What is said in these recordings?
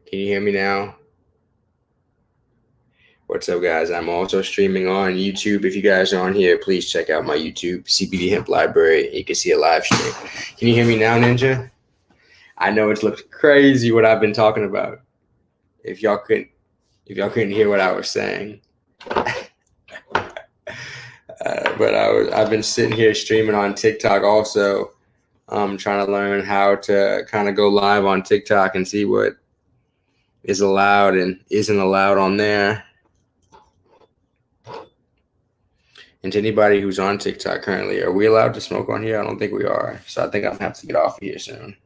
Can you hear me now? What's up, guys? I'm also streaming on YouTube. If you guys are on here, please check out my YouTube, CBD Hemp Library. You can see a live stream. Can you hear me now, Ninja? I know it looks crazy what I've been talking about. If y'all couldn't hear what I was saying. But I've been sitting here streaming on TikTok also. Trying to learn how to kind of go live on TikTok and see what is allowed and isn't allowed on there. And to anybody who's on TikTok currently, are we allowed to smoke on here? I don't think we are. So I think I'm going to have to get off of here soon.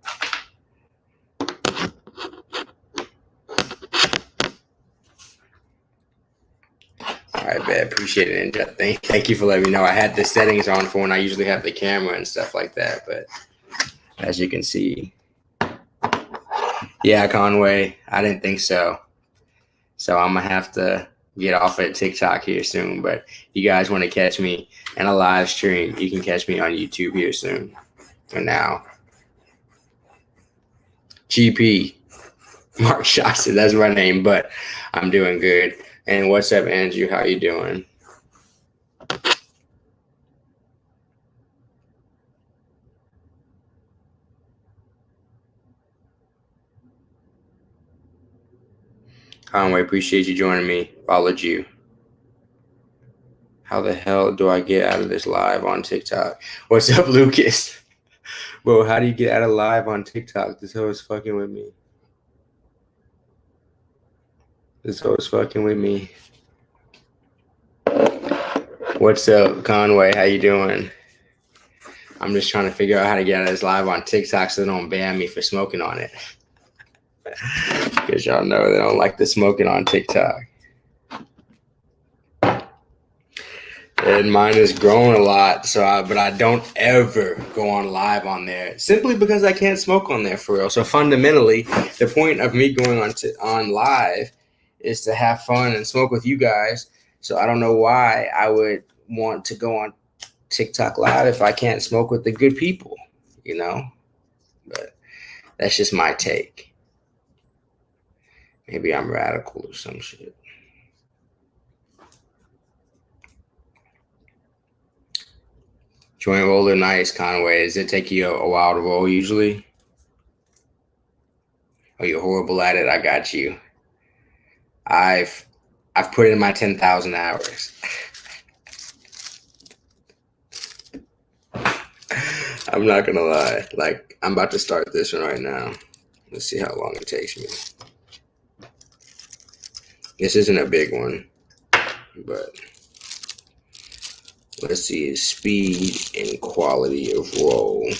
All right, man. Appreciate it, Ninja. Thank you for letting me know. I had the settings on for when I usually have the camera and stuff like that. But as you can see, yeah, Conway, I didn't think so. So I'm going to have to get off at TikTok here soon. But if you guys want to catch me in a live stream, you can catch me on YouTube here soon. For now. GP, Mark Shoston, that's my name, but I'm doing good. And what's up, Andrew? How you doing? Conway, appreciate you joining me. Followed you. How the hell do I get out of this live on TikTok? What's up, Lucas? Bro, how do you get out of live on TikTok? This hoe is fucking with me. What's up, Conway? How you doing? I'm just trying to figure out how to get out of this live on TikTok so they don't ban me for smoking on it. Because y'all know they don't like the smoking on TikTok. And mine is growing a lot, but I don't ever go on live on there simply because I can't smoke on there for real. So fundamentally, the point of me going on live is to have fun and smoke with you guys. So I don't know why I would want to go on TikTok live if I can't smoke with the good people, you know? But that's just my take. Maybe I'm radical or some shit. Joint roller, nice, Conway. Does it take you a while to roll usually? Oh, you're horrible at it. I got you. I've put in my 10,000 hours. I'm not gonna lie. Like, I'm about to start this one right now. Let's see how long it takes me. This isn't a big one, but let's see speed and quality of roll.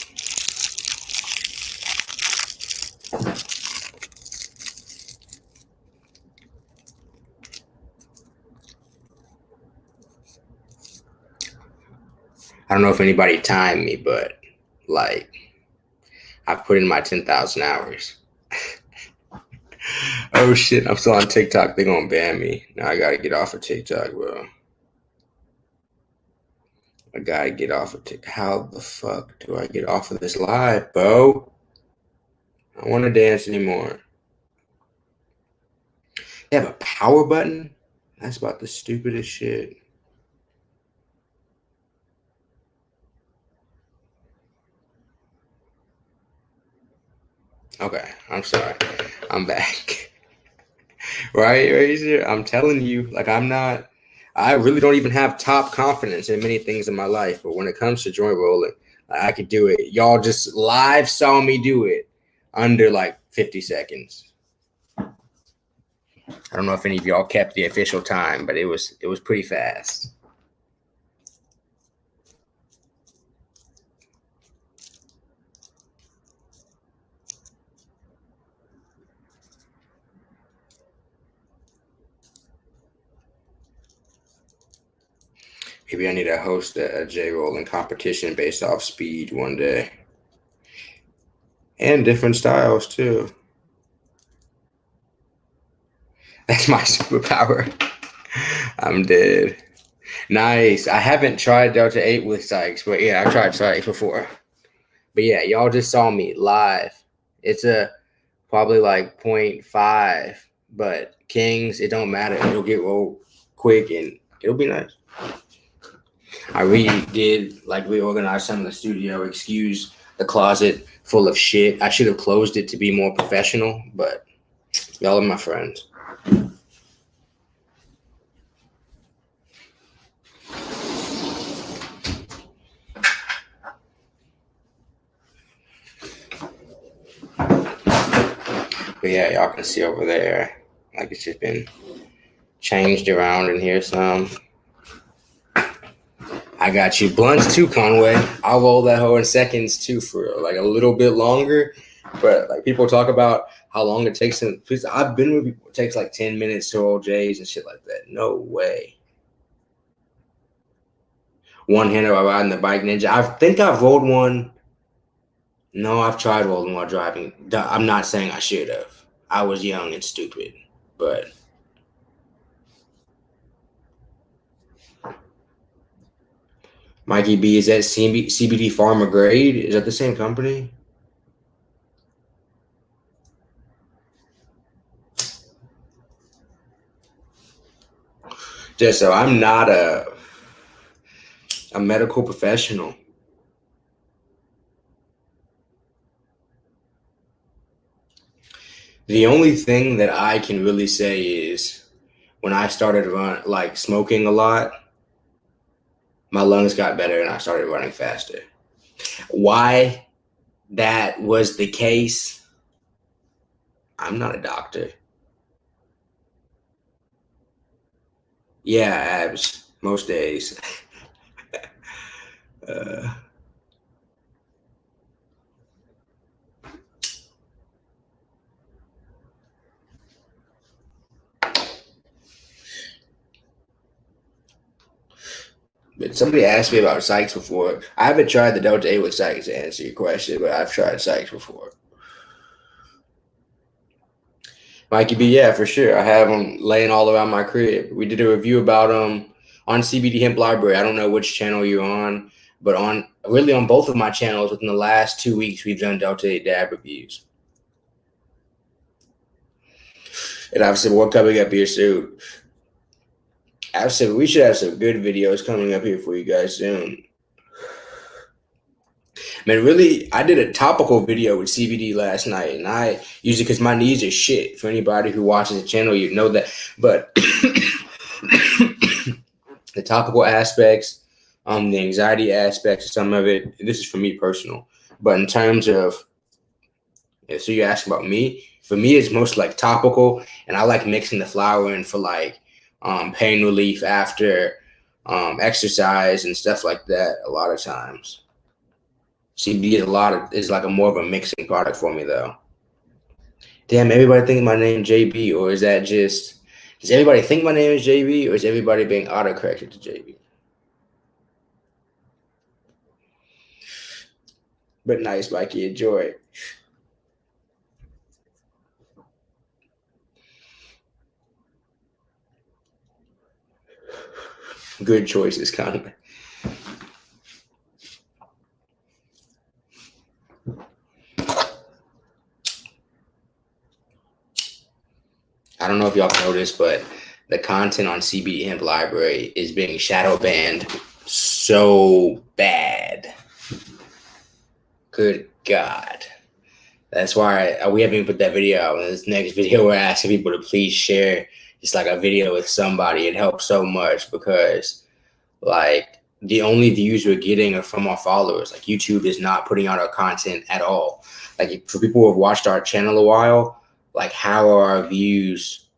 I don't know if anybody timed me, but like, I put in my 10,000 hours. Oh shit, I'm still on TikTok. They're gonna ban me. Now I gotta get off of TikTok, bro. I gotta get off of TikTok. How the fuck do I get off of this live, bro? I don't want to dance anymore. They have a power button? That's about the stupidest shit. Okay, I'm sorry. I'm back. Right, Razor? I'm telling you, like, I really don't even have top confidence in many things in my life, but when it comes to joint rolling, I could do it. Y'all just live saw me do it under like 50 seconds. I don't know if any of y'all kept the official time, but it was pretty fast. Maybe I need to host a J-rolling competition based off speed one day. And different styles too. That's my superpower. I'm dead. Nice. I haven't tried Delta 8 with Sykes, but yeah, I've tried Sykes before. But yeah, y'all just saw me live. It's a probably like 0.5. But Kings, it don't matter. It'll get rolled quick and it'll be nice. I really did like reorganize some of the studio. Excuse the closet full of shit. I should have closed it to be more professional, but y'all are my friends. But yeah, y'all can see over there, like it's just been changed around in here some. I got you. Blunts too, Conway. I'll roll that hoe in seconds too, for real. Like a little bit longer. But like people talk about how long it takes them. I've been with people. It takes like 10 minutes to roll J's and shit like that. No way. One hander while riding the bike ninja. I think I've rolled one. No, I've tried rolling while driving. I'm not saying I should have. I was young and stupid, but Mikey B, is that CBD Pharma Grade? Is that the same company? Just so I'm not a medical professional. The only thing that I can really say is when I started smoking a lot, my lungs got better and I started running faster. Why that was the case, I'm not a doctor. Yeah, abs most days. But somebody asked me about Sykes before. I haven't tried the Delta 8 with Sykes to answer your question, but I've tried Sykes before. Mikey B, yeah, for sure. I have them laying all around my crib. We did a review about them on CBD Hemp Library. I don't know which channel you're on, but on both of my channels within the last 2 weeks, we've done Delta 8 dab reviews. And I've said, we're coming up here soon. I've said we should have some good videos coming up here for you guys soon. Man, really, I did a topical video with CBD last night, and I use it because my knees are shit. For anybody who watches the channel, you know that. But the topical aspects, the anxiety aspects, some of it, this is for me personal. But in terms of, so you ask about me, for me, it's most like topical, and I like mixing the flower in for like pain relief after exercise and stuff like that a lot of times. CBD is like a more of a mixing product for me though. Damn, everybody thinks my name JB, or is that just, does everybody think my name is JB, or is everybody being autocorrected to JB? But nice, Mikey, enjoy it. Good choices, Conway. I don't know if y'all noticed, but the content on CBD Hemp Library is being shadow banned so bad. Good God. That's why we haven't even put that video out. In this next video, we're asking people to please share just like a video with somebody. It helps so much because like the only views we're getting are from our followers. Like YouTube is not putting out our content at all. Like for people who have watched our channel a while, like how are our views?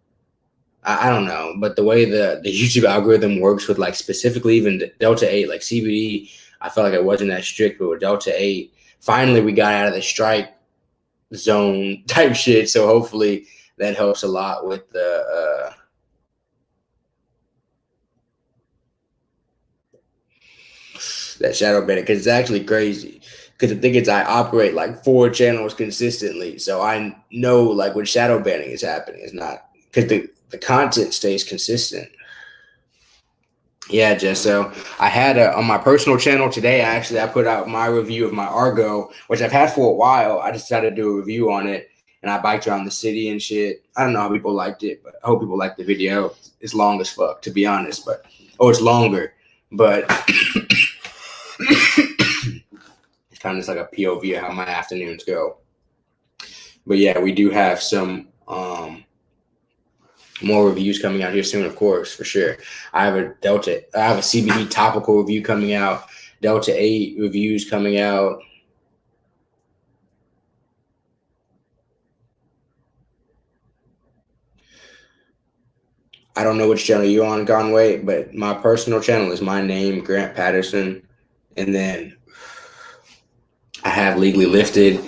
I don't know, but the way the YouTube algorithm works with like specifically even Delta 8, like CBD, I felt like it wasn't that strict, but with Delta 8, finally we got out of the strike zone type shit. So hopefully that helps a lot with the that shadow banning, because it's actually crazy. Because the thing is, I operate like 4 channels consistently, so I know like when shadow banning is happening, it's not because the content stays consistent. Yeah, just so I had on my personal channel today. I put out my review of my Argo, which I've had for a while. I decided to do a review on it, and I biked around the city and shit. I don't know how people liked it, but I hope people liked the video. It's long as fuck, to be honest, but it's longer, but it's kind of just like a POV of how my afternoons go. But yeah, we do have some more reviews coming out here soon, of course, for sure. I have a CBD topical review coming out, Delta 8 reviews coming out. I don't know which channel you're on, Conway, but my personal channel is my name, Grant Patterson. And then I have Legally Lifted.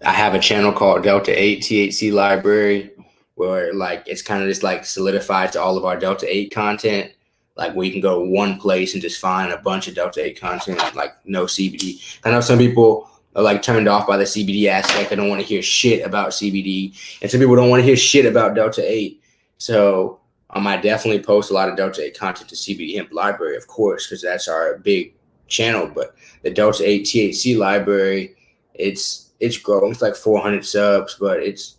I have a channel called Delta 8 THC Library, where like it's kind of just like solidified to all of our Delta 8 content. Like we can go one place and just find a bunch of Delta 8 content, like no CBD. I know some people are like turned off by the CBD aspect. They don't want to hear shit about CBD. And some people don't want to hear shit about Delta 8. So I definitely post a lot of Delta 8 content to CBD Hemp Library, of course, because that's our big channel. But the Delta 8 THC Library, it's growing. It's like 400 subs, but it's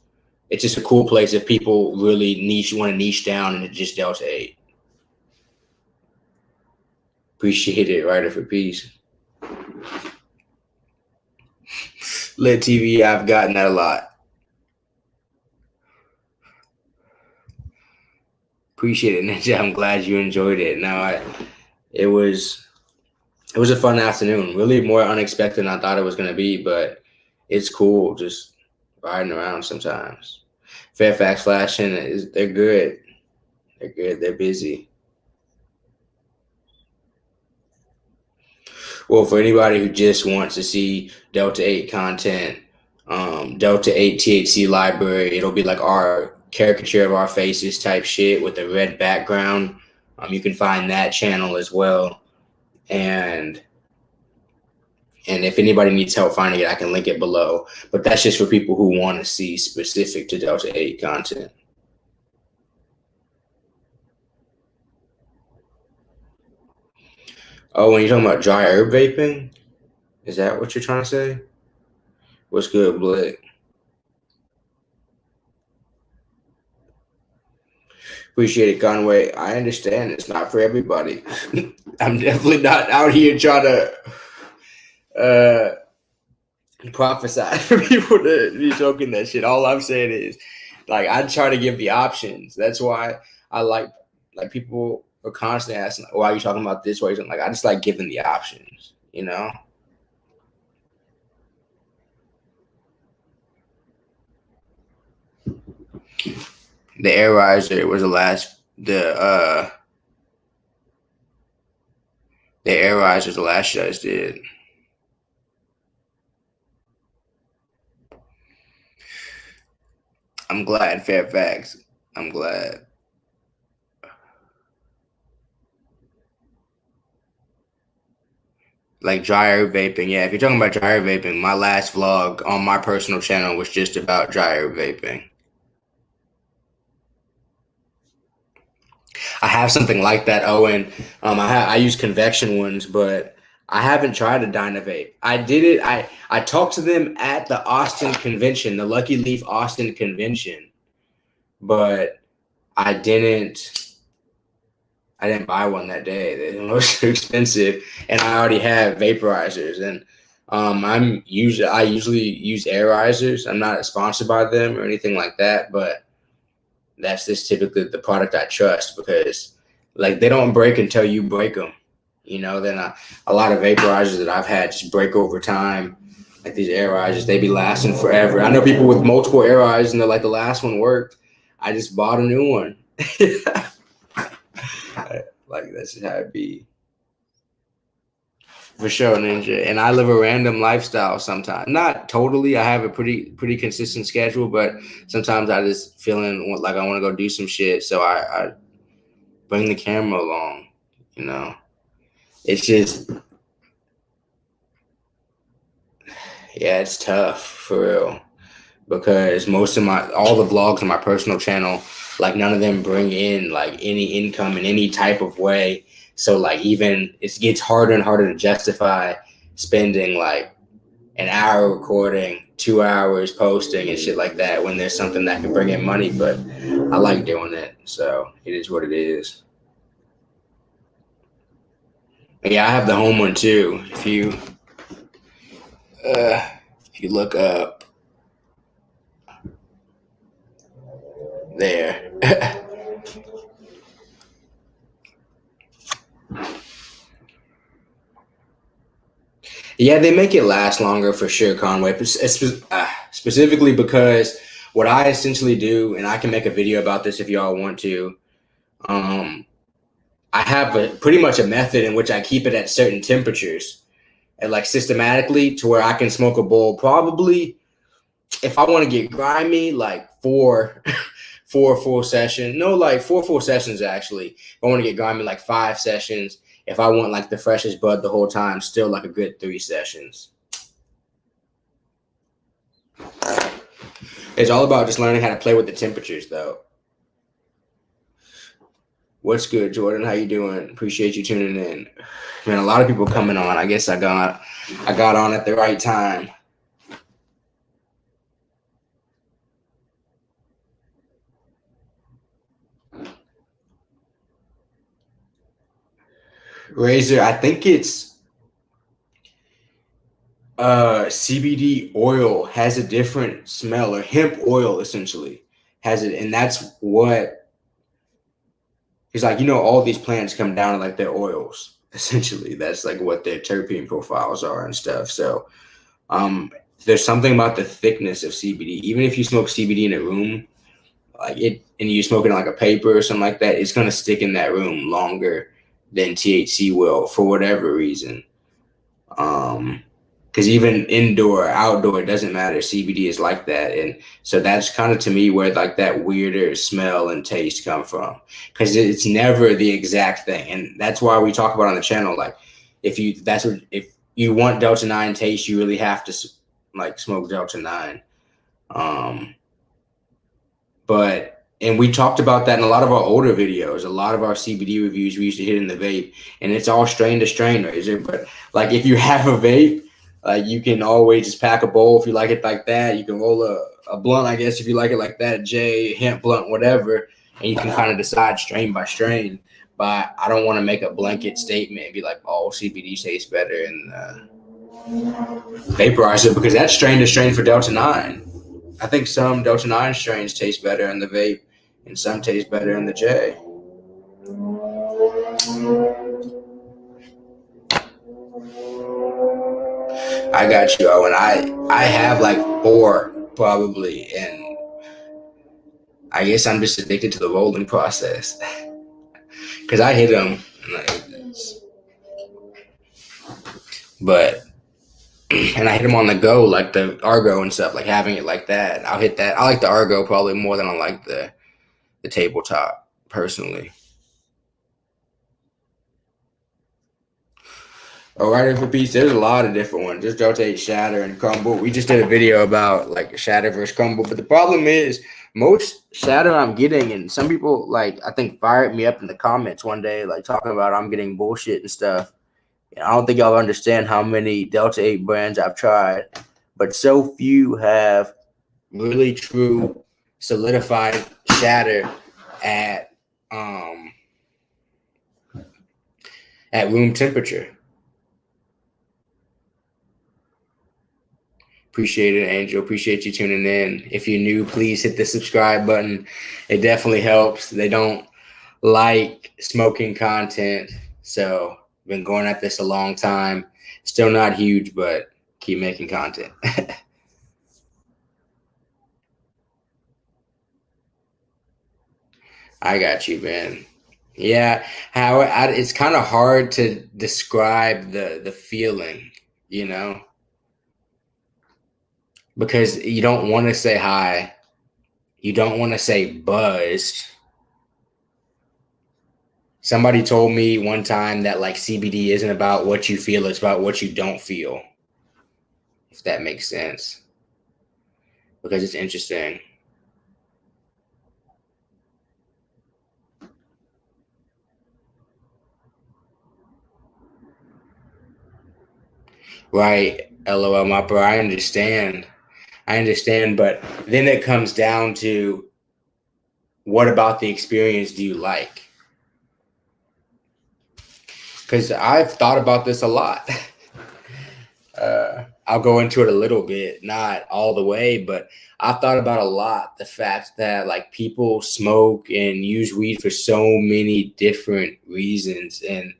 just a cool place if people really want to niche down into just Delta 8. Appreciate it, Writer for Peace. Lit TV, I've gotten that a lot. Appreciate it, Ninja. I'm glad you enjoyed it. It was a fun afternoon. Really more unexpected than I thought it was going to be, but it's cool just riding around sometimes. Fairfax Flashing, they're good. They're good. They're busy. Well, for anybody who just wants to see Delta 8 content, Delta 8 THC Library, it'll be like our caricature of our faces type shit with a red background. You can find that channel as well. And if anybody needs help finding it, I can link it below. But that's just for people who want to see specific to Delta 8 content. Oh, when you're talking about dry herb vaping, is that what you're trying to say? What's good, Blake? Appreciate it, Conway. I understand it's not for everybody. I'm definitely not out here trying to prophesy for people to be talking that shit. All I'm saying is, like, I try to give the options. That's why I like people are constantly asking, why are you talking about this? Why are you talking? Like, I just like giving the options, you know? The Air Riser was the Air Riser was the last shit I just did. I'm glad, Fairfax. I'm glad. Like dry herb vaping. Yeah, if you're talking about dry herb vaping, my last vlog on my personal channel was just about dry herb vaping. I have something like that, Owen. I use convection ones, but I haven't tried a Dynavape. I did it. I talked to them at the Austin convention, the Lucky Leaf Austin convention, but I didn't buy one that day. They were too expensive, and I already have vaporizers. And I usually use air risers. I'm not sponsored by them or anything like that, but that's just typically the product I trust because, like, they don't break until you break them. You know, then a lot of vaporizers that I've had just break over time. Like these air risers, they be lasting forever. I know people with multiple air risers and they're like, the last one worked. I just bought a new one. Like, that's just how it be. For sure, Ninja. And I live a random lifestyle sometimes. Not totally. I have a pretty consistent schedule, but sometimes I just feeling like I want to go do some shit. So I bring the camera along, you know. It's just, yeah, it's tough for real. Because all the vlogs on my personal channel, like none of them bring in like any income in any type of way. So like even it gets harder and harder to justify spending like an hour recording, 2 hours posting and shit like that when there's something that can bring in money. But I like doing it, so it is what it is. But yeah, I have the home one too. If you look up there. Yeah, they make it last longer for sure, Conway. Specifically because what I essentially do, and I can make a video about this if y'all want to. Um, I have pretty much a method in which I keep it at certain temperatures and like systematically to where I can smoke a bowl probably if I want to get grimy, like four full sessions. No, like four full sessions actually. If I want to get grimy, like 5 sessions. If I want like the freshest bud the whole time, still like a good 3 sessions. It's all about just learning how to play with the temperatures, though. What's good, Jordan? How you doing? Appreciate you tuning in. Man, a lot of people coming on. I guess I got on at the right time. Razor, I think it's CBD oil has a different smell, or hemp oil essentially has it, and that's what he's like. All these plants come down to like their oils. Essentially, that's like what their terpene profiles are and stuff. So, um, there's something about the thickness of CBD. Even if you smoke CBD in a room, like it, and you smoke it on like a paper or something like that, it's gonna stick in that room longer than THC will for whatever reason. Um, because even indoor, outdoor, it doesn't matter. CBD is like that, and so that's kind of to me where like that weirder smell and taste come from. Because it's never the exact thing, and that's why we talk about on the channel. Like, if you want Delta 9 taste, you really have to like smoke Delta 9. Um, but and we talked about that in a lot of our older videos, a lot of our CBD reviews we used to hit in the vape, and it's all strain to strain, Razor. But like if you have a vape, you can always just pack a bowl if you like it like that. You can roll a blunt, I guess, if you like it like that, J, hemp blunt, whatever, and you can kind of decide strain by strain. But I don't want to make a blanket statement and be like, oh, CBD tastes better in vaporizer because that's strain to strain for Delta 9. I think some Delta 9 strains taste better in the vape and some taste better in the J. I got you, Owen. I have like 4 probably, and I guess I'm just addicted to the rolling process because I hit them, but and I hit them on the go like the Argo and stuff, like having it like that. I'll hit that. I like the Argo probably more than I like the tabletop personally. All right, for peace. There's a lot of different ones. Just rotate shatter and crumble. We just did a video about like shatter versus crumble, but the problem is most shatter I'm getting, and some people like I think fired me up in the comments one day, like talking about I'm getting bullshit and stuff. And I don't think y'all understand how many Delta 8 brands I've tried, but so few have really true solidified shatter at um at room temperature. Appreciate it, Angel. Appreciate you tuning in. If you're new, please hit the subscribe button. It definitely helps. They don't like smoking content, so been going at this a long time. Still not huge, but keep making content. I got you, man. Yeah, it's kind of hard to describe the feeling, you know, because you don't want to say high, you don't want to say buzzed. Somebody told me one time that like CBD isn't about what you feel, it's about what you don't feel, if that makes sense, because it's interesting. Right. LOL, my bro. I understand. I understand, but then it comes down to what about the experience do you like? Because I've thought about this a lot. I'll go into it a little bit, not all the way, but I've thought about a lot the fact that like people smoke and use weed for so many different reasons. And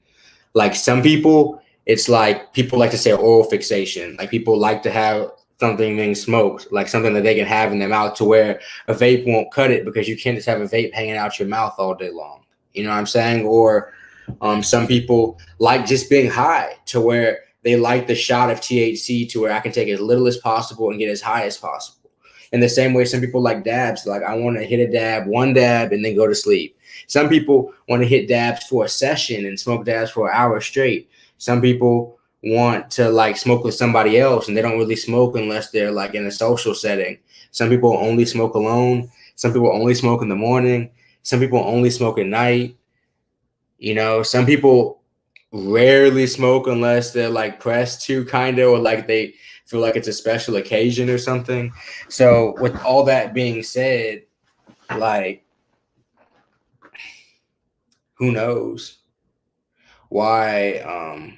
like some people, it's like people like to say oral fixation. Like people like to have something being smoked, like something that they can have in their mouth to where a vape won't cut it because you can't just have a vape hanging out your mouth all day long. You know what I'm saying? Or some people like just being high to where they like the shot of THC to where I can take as little as possible and get as high as possible. In the same way, some people like dabs. Like I want to hit a dab, one dab, and then go to sleep. Some people want to hit dabs for a session and smoke dabs for an hour straight. Some people want to like smoke with somebody else and they don't really smoke unless they're like in a social setting. Some people only smoke alone. Some people only smoke in the morning. Some people only smoke at night. You know, some people rarely smoke unless they're like pressed to kind of, or like they feel like it's a special occasion or something. So with all that being said, like who knows why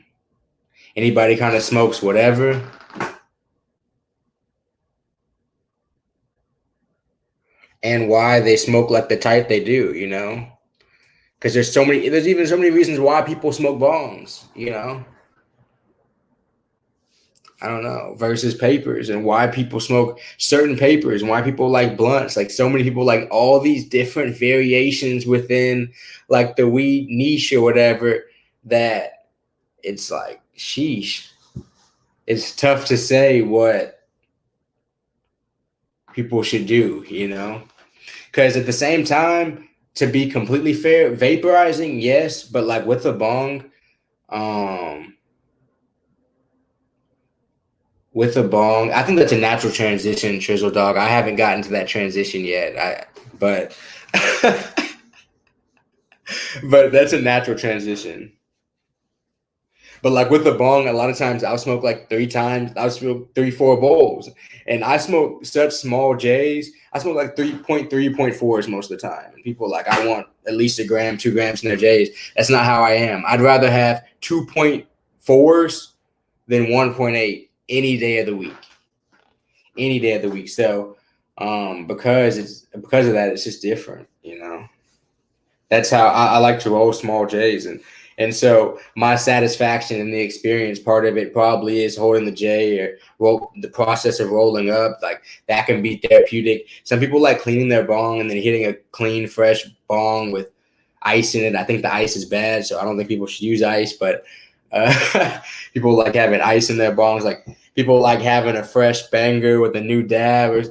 anybody kind of smokes whatever. And why they smoke like the type they do, you know? Because there's even so many reasons why people smoke bongs, you know? I don't know, versus papers and why people smoke certain papers and why people like blunts. Like so many people like all these different variations within like the weed niche or whatever that it's like, sheesh. It's tough to say what people should do, you know? Because at the same time, to be completely fair, vaporizing, yes, but like with a bong, um, I think that's a natural transition, Trizzle Dog. I haven't gotten to that transition yet. But but that's a natural transition. But like with the bong, a lot of times I'll smoke like 3 times. I'll smoke 3, 4 bowls, and I smoke such small J's. I smoke like 3.3.4s most of the time. And people are like, I want at least a gram, 2 grams in their J's. That's not how I am. I'd rather have 2.4s than 1.8 any day of the week. Any day of the week. So because of that, it's just different, you know. That's how I like to roll small J's, and so my satisfaction in the experience part of it probably is holding the J or the process of rolling up. Like that can be therapeutic. Some people like cleaning their bong and then hitting a clean, fresh bong with ice in it. I think the ice is bad, so I don't think people should use ice. But people like having ice in their bongs. Like people like having a fresh banger with a new dab or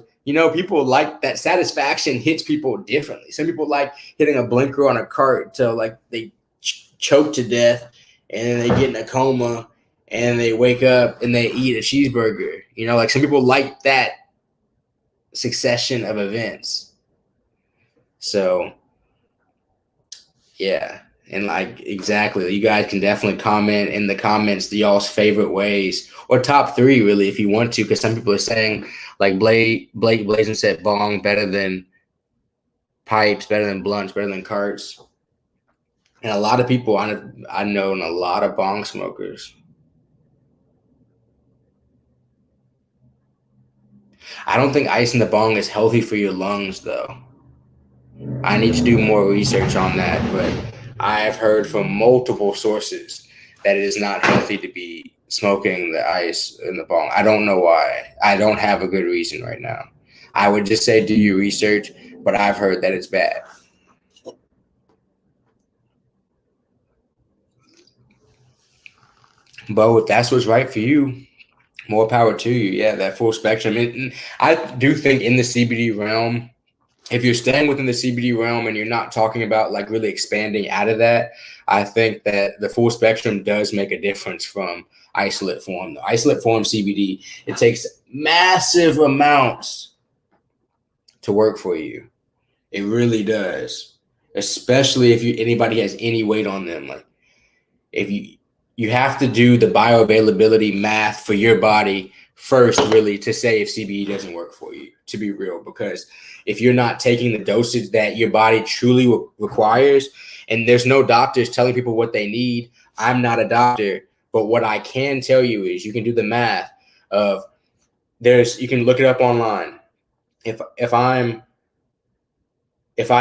people like that satisfaction hits people differently. Some people like hitting a blinker on a cart till like they choke to death and then they get in a coma and they wake up and they eat a cheeseburger. Like some people like that succession of events. So, yeah. And like exactly, you guys can definitely comment in the comments y'all's favorite ways or top 3 really if you want to, because some people are saying like Blake Blazing said bong better than pipes, better than blunts, better than carts. And a lot of people I know a lot of bong smokers. I don't think ice in the bong is healthy for your lungs though. I need to do more research on that, but I have heard from multiple sources that it is not healthy to be smoking the ice in the bong. I don't know why. I don't have a good reason right now. I would just say do your research, but I've heard that it's bad. But if that's what's right for you, more power to you. Yeah, that full spectrum. And I do think in the CBD realm, if you're staying within the CBD realm and you're not talking about like really expanding out of that, I think that the full spectrum does make a difference from isolate form. The isolate form CBD, it takes massive amounts to work for you. It really does, especially if anybody has any weight on them. Like if you you have to do the bioavailability math for your body first, really, to say if CBD doesn't work for you, to be real. Because if you're not taking the dosage that your body truly requires, and there's no doctors telling people what they need. I'm not a doctor, but what I can tell you is you can do the math of you can look it up online. If I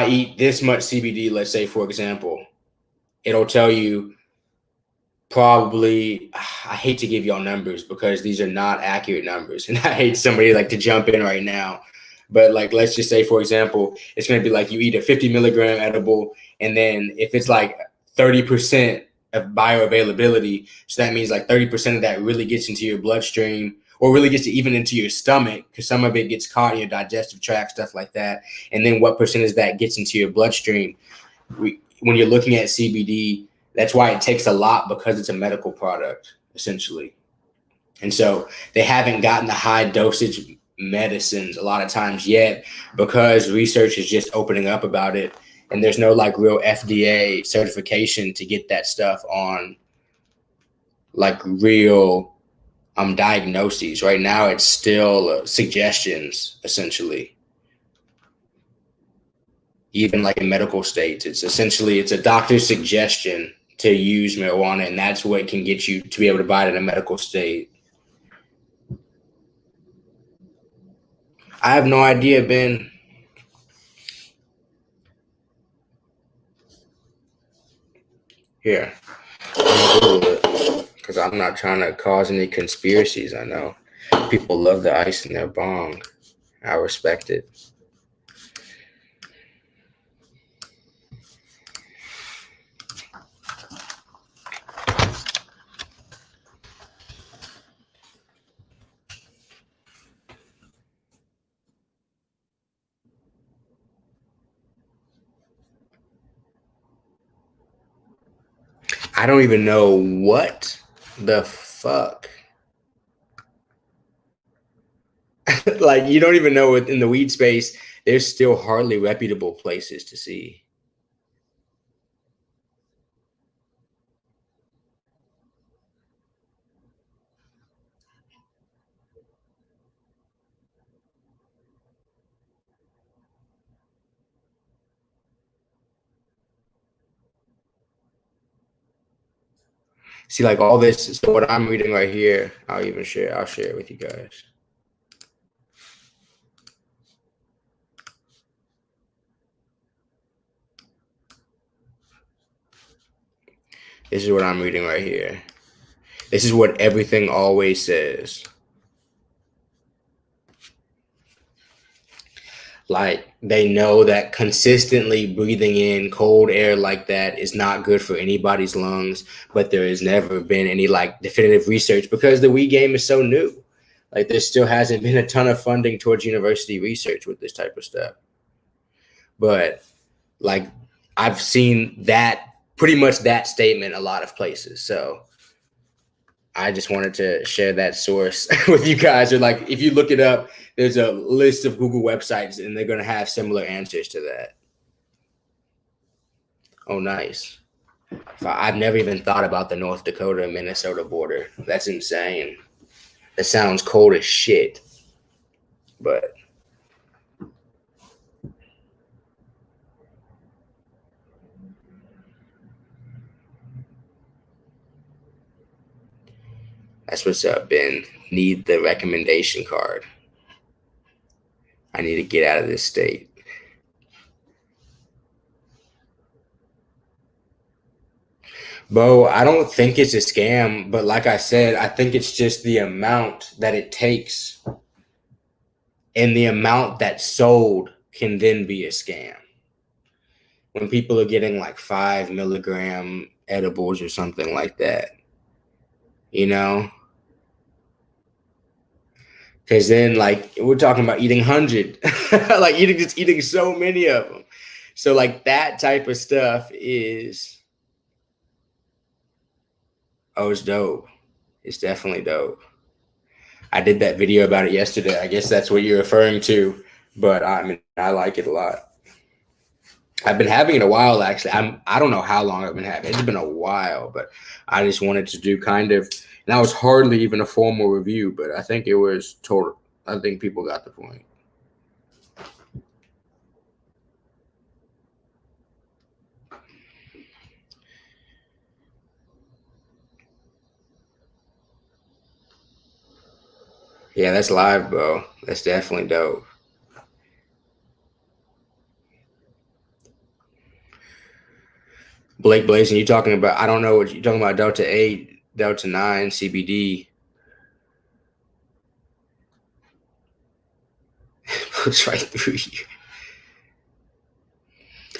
eat this much CBD, let's say, for example, it'll tell you probably, I hate to give y'all numbers because these are not accurate numbers. And I hate somebody like to jump in right now. But like, let's just say, for example, it's going to be like you eat a 50 milligram edible. And then if it's like 30% of bioavailability, so that means like 30% of that really gets into your bloodstream or really gets even into your stomach, because some of it gets caught in your digestive tract, stuff like that. And then what percentage that gets into your bloodstream? When you're looking at CBD, that's why it takes a lot, because it's a medical product, essentially. And so they haven't gotten the high dosage medicines a lot of times yet, because research is just opening up about it. And there's no like real FDA certification to get that stuff on like real diagnoses. Right now, it's still suggestions, essentially. Even like in medical states, it's a doctor's suggestion to use marijuana, and that's what can get you to be able to buy it in a medical state. I have no idea, Ben. Here, I'm gonna Google it because I'm not trying to cause any conspiracies. I know people love the ice in their bong. I respect it. I don't even know what the fuck. Like, you don't even know in the weed space, there's still hardly reputable places to see. See, like all this. So what I'm reading right here, I'll share it with you guys. This is what I'm reading right here. This is what everything always says. Like, they know that consistently breathing in cold air like that is not good for anybody's lungs, but there has never been any like definitive research because the weed game is so new. Like, there still hasn't been a ton of funding towards university research with this type of stuff. But like, I've seen that pretty much that statement a lot of places. So I just wanted to share that source with you guys. Or like, if you look it up, there's a list of Google websites, and they're going to have similar answers to that. Oh, nice. I've never even thought about the North Dakota and Minnesota border. That's insane. That sounds cold as shit. But that's what's up, Ben. Need the recommendation card. I need to get out of this state. Bo, I don't think it's a scam, but like I said, I think it's just the amount that it takes and the amount that's sold can then be a scam. When people are getting like 5 milligram edibles or something like that, you know? Because then, like, we're talking about eating 100, like eating so many of them. So, like, that type of stuff is, oh, it's dope. It's definitely dope. I did that video about it yesterday. I guess that's what you're referring to, but I mean, I like it a lot. I've been having it a while actually. I don't know how long I've been having it. It's been a while, but I just wanted to do kind of, and that was hardly even a formal review, but I think it was total. I think people got the point. Yeah, that's live, bro. That's definitely dope. Blake Blazing, you talking about? I don't know what you're talking about. Delta 8, Delta 9, CBD. Puts right through you.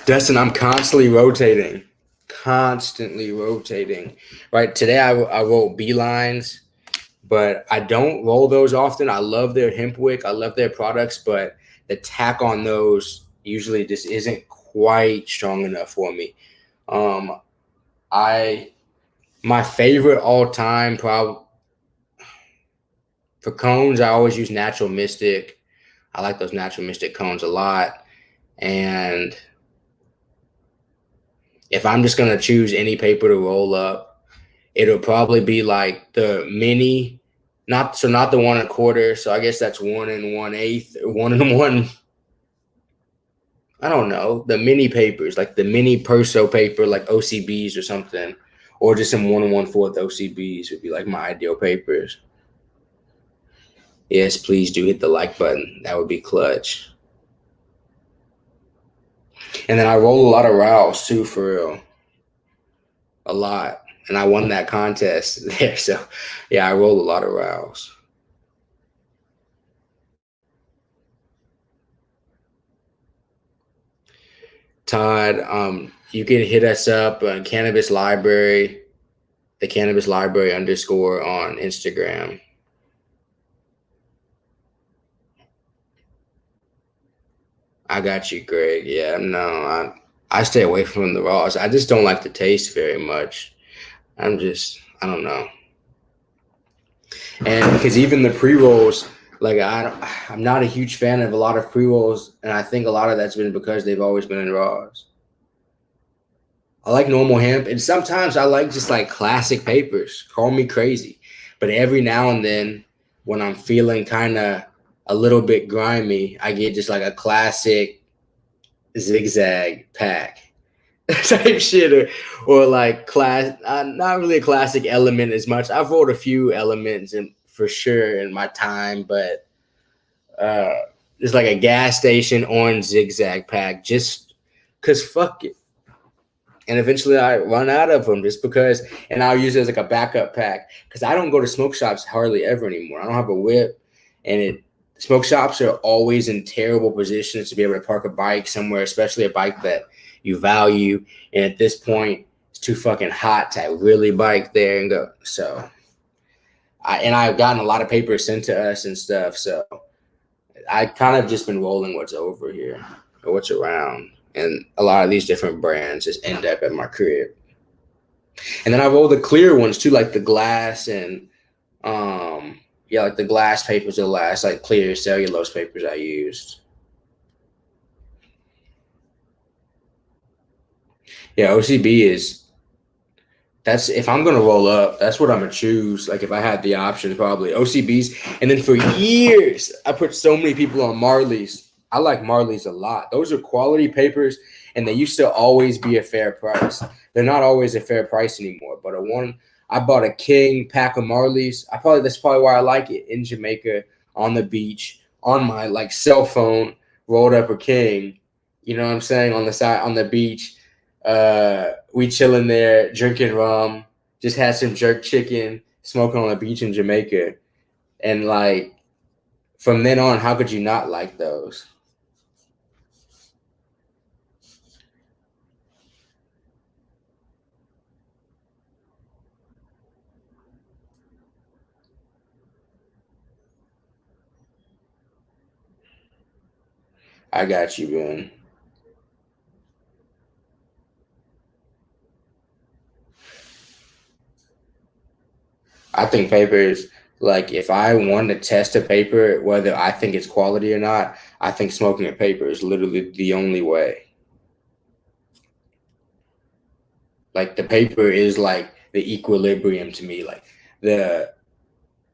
Dustin, I'm constantly rotating. Right today, I roll beelines, but I don't roll those often. I love their hemp wick. I love their products, but the tack on those usually just isn't quite strong enough for me. Um, I my favorite all time probably for cones. I always use Natural Mystic. I like those Natural Mystic cones a lot, and if I'm just gonna choose any paper to roll up, it'll probably be like the mini, not the 1 1/4. So I guess that's 1 1/8, or 1 1. I don't know, the mini papers, like the mini Perso paper, like OCBs or something, or just some 1 1/4 OCBs would be like my ideal papers. Yes, please do hit the like button. That would be clutch. And then I roll a lot of routes too, for real, a lot. And I won that contest there, so yeah, I roll a lot of routes. Todd, you can hit us up on Cannabis Library, the Cannabis Library underscore on Instagram. I got you, Greg. Yeah, no, I stay away from the raws. I just don't like the taste very much. I don't know. And because even the pre rolls, like I'm not a huge fan of a lot of pre rolls, and I think a lot of that's been because they've always been in raws. I like normal hemp, and sometimes I like just like classic papers. Call me crazy, but every now and then, when I'm feeling kind of a little bit grimy, I get just like a classic zigzag pack type shit, or like class. Not really a classic element as much. I've rolled a few elements and for sure in my time, but uh, it's like a gas station orange zigzag pack, just cause fuck it. And eventually I run out of them just because, and I'll use it as like a backup pack because I don't go to smoke shops hardly ever anymore. I don't have a whip, and smoke shops are always in terrible positions to be able to park a bike somewhere, especially a bike that you value. And at this point, it's too fucking hot to really bike there and go. So, I've gotten a lot of papers sent to us and stuff. So I kind of just been rolling what's over here or what's around. And a lot of these different brands just end up at my crib. And then I roll the clear ones too, like the glass and yeah, like the glass papers are the last like clear cellulose papers I used. Yeah, OCB is that's if I'm gonna roll up, that's what I'm gonna choose. Like if I had the option, probably OCBs. And then for years, I put so many people on Marley's. I like Marley's a lot. Those are quality papers, and they used to always be a fair price. They're not always a fair price anymore. But I bought a King pack of Marley's. That's probably why I like it in Jamaica on the beach on my like cell phone, rolled up a King. You know what I'm saying, on the side on the beach, we chilling there, drinking rum, just had some jerk chicken, smoking on the beach in Jamaica. And like from then on, how could you not like those? I got you, man. I think paper is like if I want to test a paper, whether I think it's quality or not, I think smoking a paper is literally the only way. Like the paper is like the equilibrium to me. Like the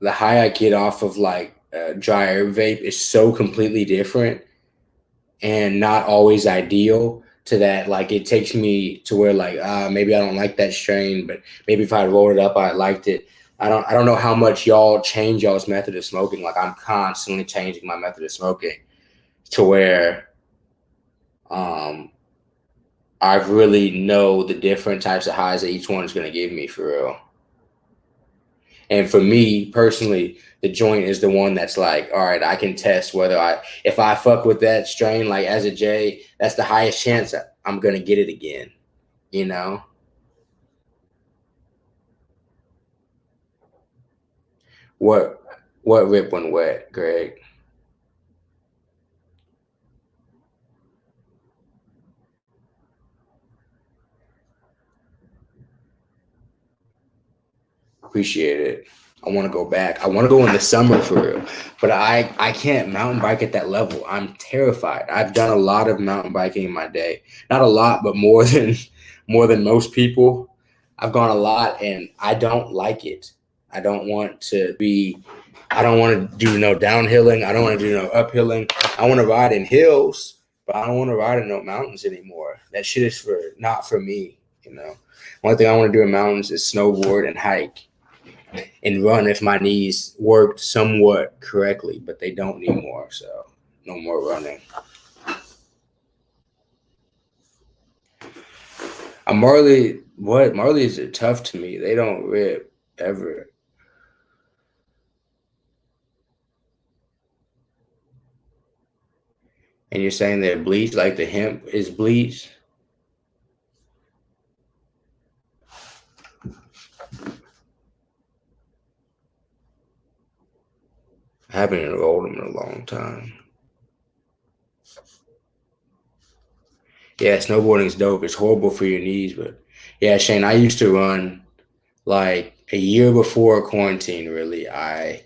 the high I get off of like dry herb vape is so completely different and not always ideal to that. Like it takes me to where like maybe I don't like that strain, but maybe if I rolled it up I liked it. I don't know how much y'all change y'all's method of smoking. Like I'm constantly changing my method of smoking to where um I really know the different types of highs that each one is gonna give me for real. And for me personally, the joint is the one that's like, all right, I can test whether if I fuck with that strain, like as a J, that's the highest chance I'm gonna get it again, you know? What what rip when wet, Greg? Appreciate it. I want to go back. I want to go in the summer for real, but I can't mountain bike at that level. I'm terrified. I've done a lot of mountain biking in my day, not a lot, but more than more than most people. I've gone a lot, and I don't like it. I don't want to be. I don't want to do no downhilling. I don't want to do no uphilling. I want to ride in hills, but I don't want to ride in no mountains anymore. That shit is for not for me. You know, one thing I want to do in mountains is snowboard and hike and run if my knees worked somewhat correctly, but they don't anymore. So no more running. Marley, what Marleys are tough to me. They don't rip ever. And you're saying they're bleached, like the hemp is bleached. I haven't enrolled them in a long time. Yeah, snowboarding is dope. It's horrible for your knees, but yeah, Shane, I used to run like a year before quarantine. Really, I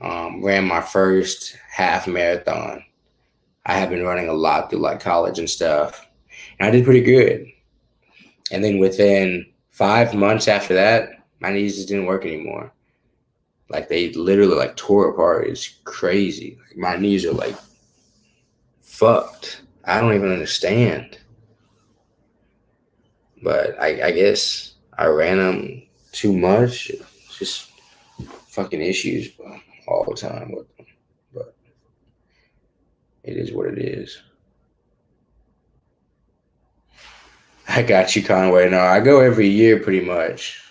ran my first half marathon. I have been running a lot through like college and stuff, and I did pretty good. And then within 5 months after that, my knees just didn't work anymore. Like they literally like tore apart. It's crazy. Like my knees are like fucked. I don't even understand. But I guess I ran them too much. Just fucking issues all the time with them. But it is what it is. I got you, Conway. No, I go every year pretty much.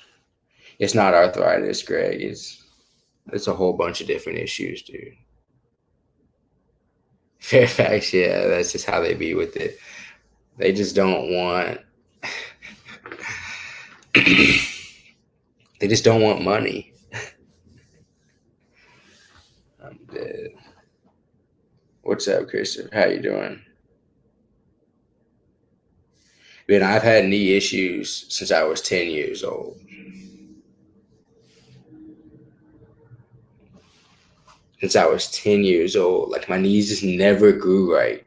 It's not arthritis, Greg. It's a whole bunch of different issues, dude. Fairfax, yeah, that's just how they be with it. They just don't want. They just don't want money. I'm dead. What's up, Christopher? How you doing? Man, I've had knee issues since I was 10 years old. Since I was 10 years old, like my knees just never grew right,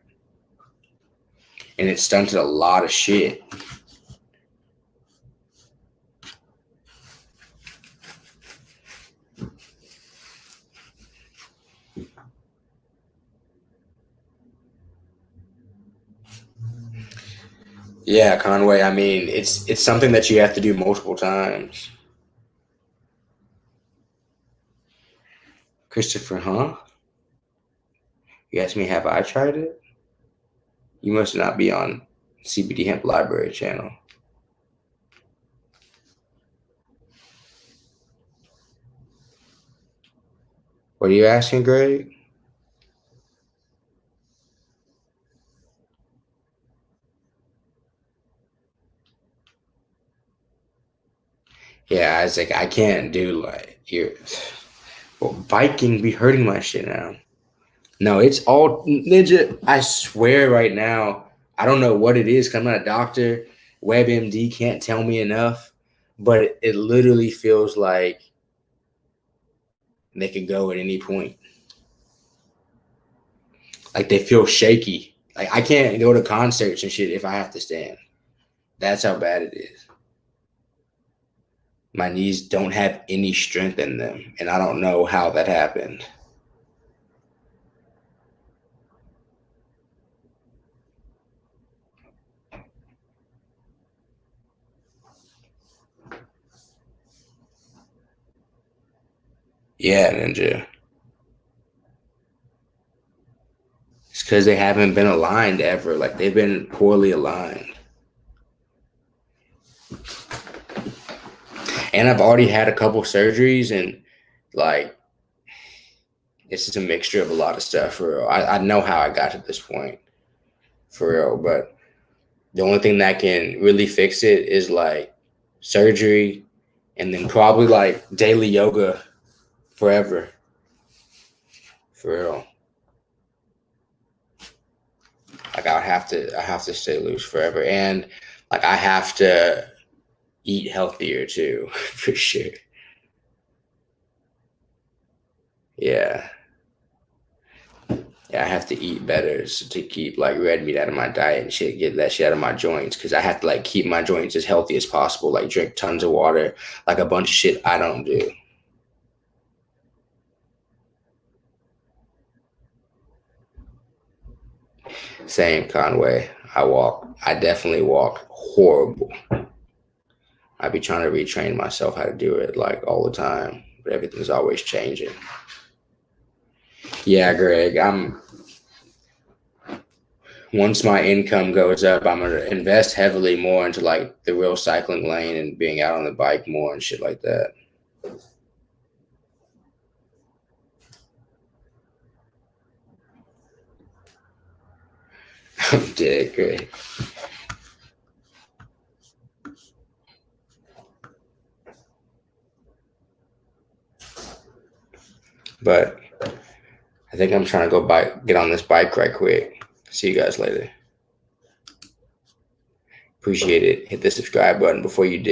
and it stunted a lot of shit. Yeah, Conway. I mean, it's something that you have to do multiple times. Christopher, huh? You asked me, have I tried it? You must not be on CBD Hemp Library channel. What are you asking, Greg? Yeah, Isaac, I can't do like you. Well, biking be hurting my shit now. No, it's all ninja. I swear right now, I don't know what it is. 'Cause I'm not a doctor. WebMD can't tell me enough, but it literally feels like they could go at any point. Like they feel shaky. Like I can't go to concerts and shit if I have to stand. That's how bad it is. My knees don't have any strength in them, and I don't know how that happened. Yeah, Ninja. It's because they haven't been aligned ever. Like they've been poorly aligned. And I've already had a couple surgeries, and like it's just a mixture of a lot of stuff for real. I know how I got to this point for real, but the only thing that can really fix it is like surgery and then probably like daily yoga forever. For real. Like I have to stay loose forever. And like I have to eat healthier too, for sure. Yeah. Yeah, I have to eat better to keep like red meat out of my diet and shit, get that shit out of my joints because I have to like keep my joints as healthy as possible, like drink tons of water, like a bunch of shit I don't do. Same Conway. I definitely walk horrible. I be trying to retrain myself how to do it like all the time, but everything's always changing. Yeah, Greg, I'm once my income goes up, I'm gonna invest heavily more into like the real cycling lane and being out on the bike more and shit like that. I'm dead, Greg. But I think I'm trying to get on this bike right quick. See you guys later. Appreciate it. Hit the subscribe button before you dip.